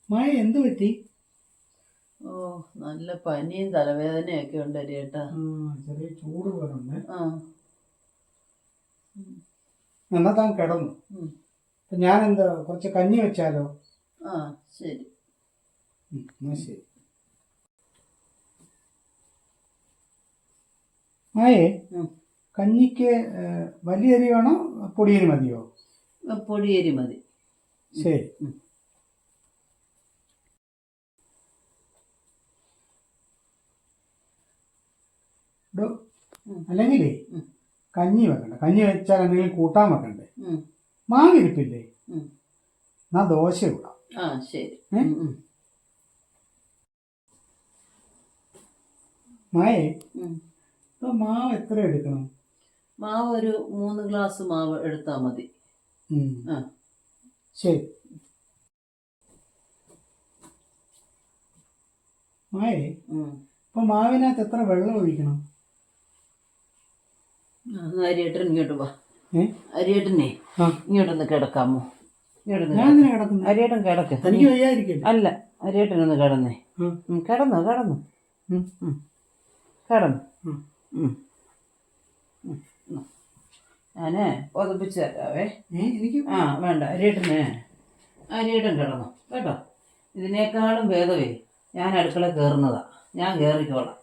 മായ എന്ത് പറ്റി? ഓ നല്ല പനിയും തലവേദനയൊക്കെ ഉണ്ട് അരിയേട്ടാ. ചെറിയ ചൂട് പോലുണ്ട്. ആ എന്നാ താൻ കിടന്നു. ഞാൻ എന്താ കുറച്ച് കഞ്ഞി വെച്ചാലോ? ആ ശരി. എന്നാ ശരി. മായേ, കഞ്ഞിക്ക് വലിയ അരി വേണോ പൊടിയരി മതിയോ? പൊടിയരി മതി. ശരി. അല്ലെങ്കിലേ കഞ്ഞി വെക്കണ്ട. കഞ്ഞി വെച്ചാൽ എന്തെങ്കിലും കൂട്ടാൻ വെക്കണ്ടേ? മാവിരിപ്പില്ലേ? എന്നാ ദോശ ഇടാം. ആ ശരി. മായേ, ഇപ്പൊ മാവ് എത്ര എടുക്കണം? മാവ് ഒരു 3 ഗ്ലാസ് മാവ് എടുത്താൽ മതി. ആ ശരി. മായേ, ഇപ്പൊ മാവിനകത്ത് എത്ര വെള്ളം ഒഴിക്കണം? അരിയേട്ടൻ ഇങ്ങോട്ട് വാ. അരിയേട്ടനെ ഇങ്ങോട്ടൊന്ന് കിടക്കാമോ? അരിയേട്ടൻ കിടക്ക്. അല്ല, അരിയേട്ടനൊന്ന് കിടന്നേ. കിടന്നു കിടന്നു കിടന്നു. ഞാനേ പുതപ്പിച്ച് തരാവേ. ആ വേണ്ട, അരിയേട്ടൻ കിടന്നു കേട്ടോ. ഇതിനേക്കാളും ഭേദമേ ഞാൻ അടുക്കള കയറുന്നതാ. ഞാൻ കയറിക്കോളാം.